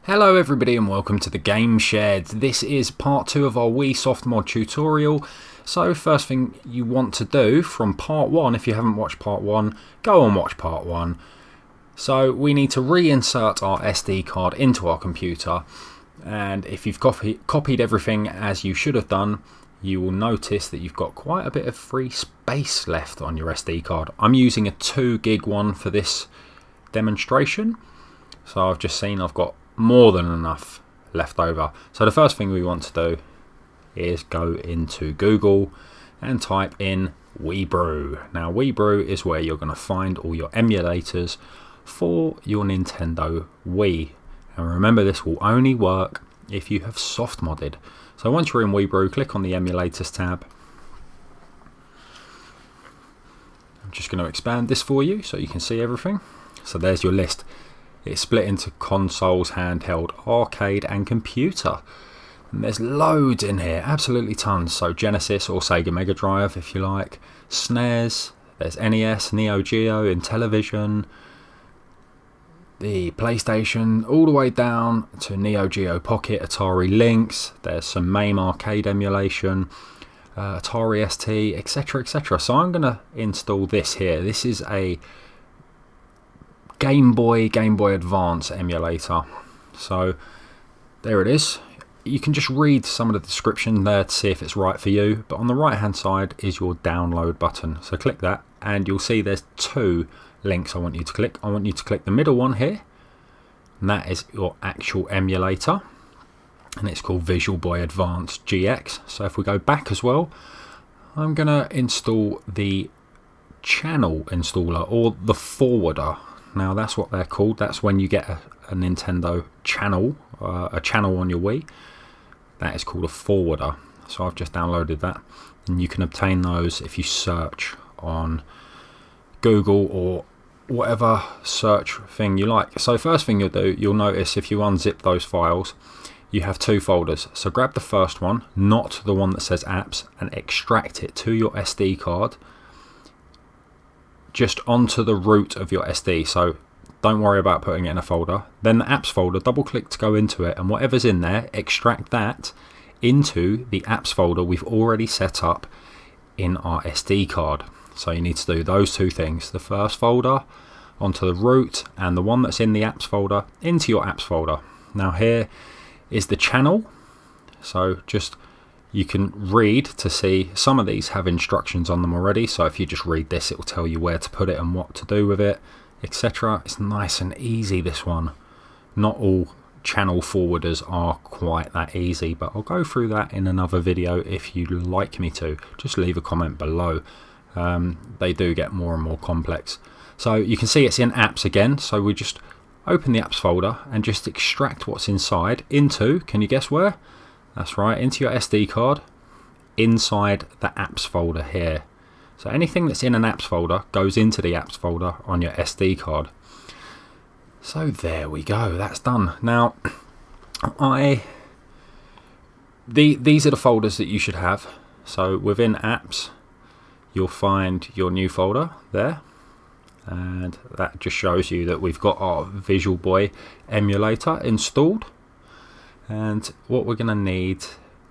Hello everybody and welcome to the Game Shed. This is part 2 of our Wii Softmod tutorial. So first thing you want to do from part 1, if you haven't watched part 1, go and watch part 1. So we need to reinsert our SD card into our computer, and if you've copied everything as you should have done, you will notice that you've got quite a bit of free space left on your SD card. I'm using a 2 gig one for this demonstration, so I've just seen I've got more than enough left over. So the first thing we want to do is go into Google and type in Wii. Now Wii is where you're going to find all your emulators for your Nintendo Wii, and remember this will only work if you have soft modded. So once you're in Wii, click on the emulators tab. I'm just going to expand this for you so you can see everything. So there's your list. It's split into consoles, handheld, arcade and computer. And there's loads in here, absolutely tons. So Genesis or Sega Mega Drive if you like, SNES, there's NES, Neo Geo, Intellivision, the PlayStation, all the way down to Neo Geo Pocket, Atari Lynx, there's some MAME arcade emulation, Atari ST, etc, etc. So I'm going to install this here. This is a Game Boy Advance emulator. So there it is. You can just read some of the description there to see if it's right for you, but on the right hand side is your download button. So click that and you'll see there's 2 links I want you to click. I want you to click the middle one here, and that is your actual emulator, and it's called Visual Boy Advance GX. So if we go back as well, I'm gonna install the channel installer or the forwarder. Now that's what they're called. That's when you get a Nintendo channel, a channel on your Wii. That is called a forwarder. So I've just downloaded that, and you can obtain those if you search on Google or whatever search thing you like. So first thing you'll do, you'll notice if you unzip those files, you have 2 folders. So grab the first one, not the one that says apps, and extract it to your SD card, just onto the root of your SD. So don't worry about putting it in a folder. Then the apps folder, double click to go into it, and whatever's in there, extract that into the apps folder we've already set up in our SD card. So you need to do those 2 things, the first folder onto the root, and the one that's in the apps folder into your apps folder. Now here is the channel, so just you can read to see, some of these have instructions on them already, so if you just read this it will tell you where to put it and what to do with it, etc. It's nice and easy, this one. Not all channel forwarders are quite that easy, but I'll go through that in another video if you'd like me to. Just leave a comment below. They do get more and more complex. So you can see it's in apps again, so we just open the apps folder and just extract what's inside into, can you guess where? That's right, into your SD card, inside the apps folder here. So anything that's in an apps folder goes into the apps folder on your SD card. So there we go, that's done. Now, these are the folders that you should have. So within apps, you'll find your new folder there, and that just shows you that we've got our Visual Boy emulator installed. And what we're going to need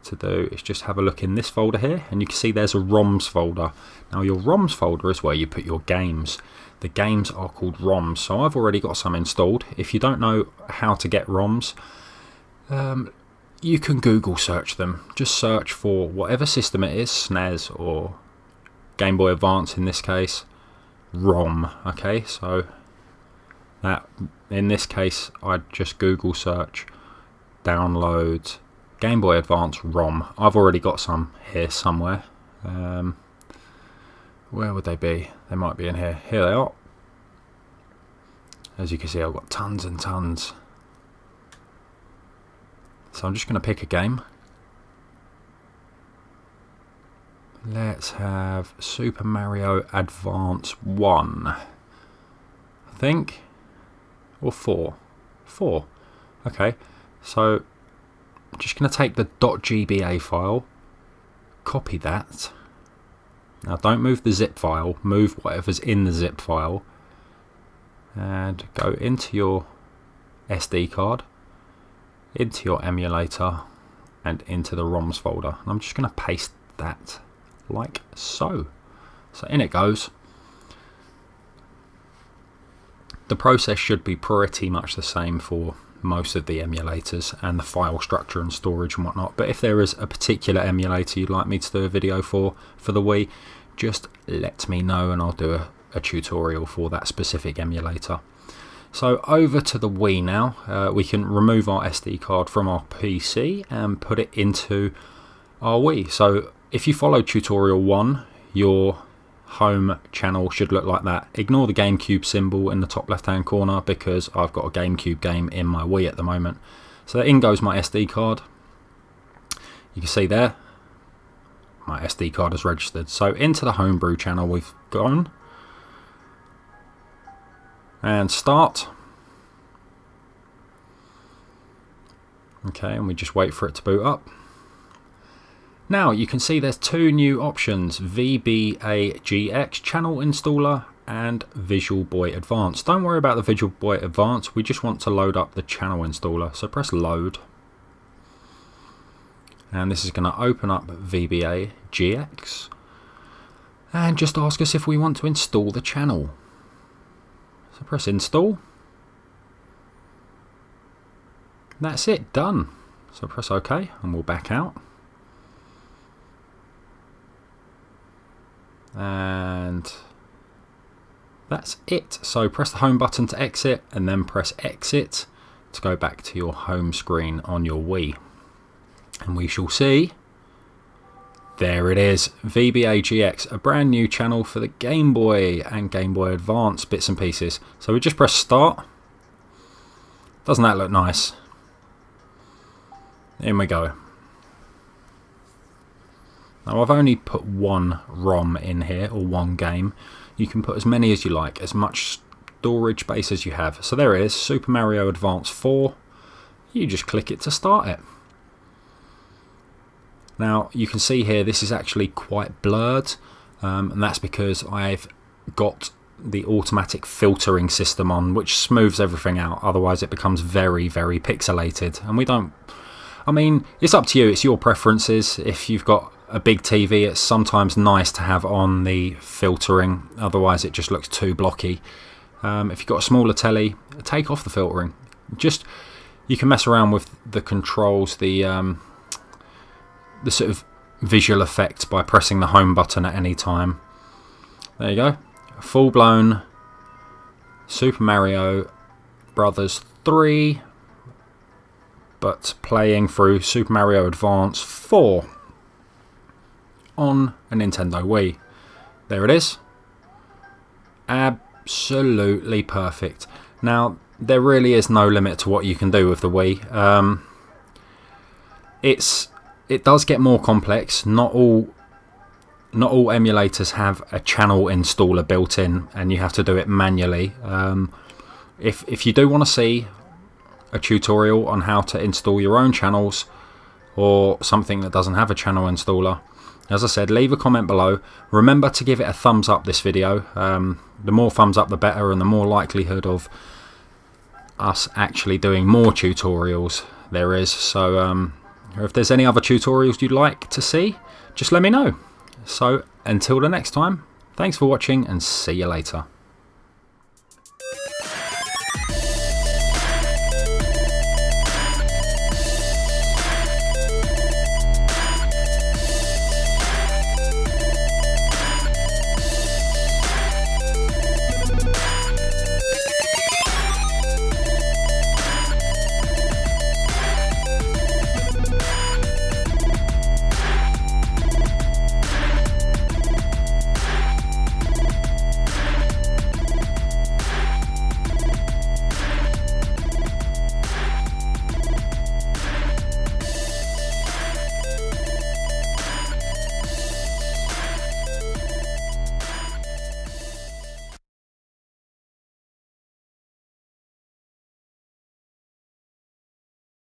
to do is just have a look in this folder here, and you can see there's a ROMs folder. Now your ROMs folder is where you put your games. The games are called ROMs, so I've already got some installed. If you don't know how to get ROMs, you can Google search them. Just search for whatever system it is, SNES or Game Boy Advance in this case, ROM. Okay, so that in this case I'd just Google search download Game Boy Advance ROM. I've already got some here somewhere. Where would they be? They might be in here. Here they are. As you can see, I've got tons and tons. So I'm just going to pick a game. Let's have Super Mario Advance 1, I think, or 4. 4. Okay, so I'm just going to take the .gba file, copy that. Now don't move the zip file, move whatever's in the zip file, and go into your SD card, into your emulator and into the ROMs folder. And I'm just going to paste that like so. So in it goes. The process should be pretty much the same for most of the emulators and the file structure and storage and whatnot, but if there is a particular emulator you'd like me to do a video for the Wii, just let me know and I'll do a tutorial for that specific emulator. So over to the Wii now. We can remove our SD card from our PC and put it into our Wii. So if you follow tutorial 1, your home channel should look like that. Ignore the GameCube symbol in the top left hand corner because I've got a GameCube game in my Wii at the moment. So in goes my SD card. You can see there my SD card is registered. So into the homebrew channel we've gone and start. Okay, and we just wait for it to boot up. Now you can see there's two new options, VBA-GX channel installer and Visual Boy Advanced. Don't worry about the Visual Boy Advanced, we just want to load up the channel installer. So press load. And this is going to open up VBA-GX and just ask us if we want to install the channel. So press install. That's it, done. So press OK and we'll back out. And that's it. So press the home button to exit and then press exit to go back to your home screen on your Wii. And we shall see, there it is, VBA-GX, a brand new channel for the Game Boy and Game Boy Advance bits and pieces. So we just press start. Doesn't that look nice? In we go. Now I've only put one ROM in here, or one game. You can put as many as you like, as much storage space as you have. So there it is, Super Mario Advance 4. You just click it to start it. Now you can see here this is actually quite blurred, and that's because I've got the automatic filtering system on, which smooths everything out. Otherwise it becomes very, very pixelated, and we don't... I mean, it's up to you, it's your preferences. If you've got a big TV, it's sometimes nice to have on the filtering, otherwise it just looks too blocky. If you've got a smaller telly, take off the filtering. Just, you can mess around with the controls, the sort of visual effect by pressing the home button at any time. There you go, full-blown Super Mario Brothers 3, but playing through Super Mario Advance 4 on a Nintendo Wii. There it is. Absolutely perfect. Now there really is no limit to what you can do with the Wii. It does get more complex. Not all emulators have a channel installer built in, and you have to do it manually. If you do want to see a tutorial on how to install your own channels, or something that doesn't have a channel installer, as I said, leave a comment below. Remember to give it a thumbs up, this video. The more thumbs up the better, and the more likelihood of us actually doing more tutorials there is. So if there's any other tutorials you'd like to see, just let me know. So until the next time, thanks for watching and see you later.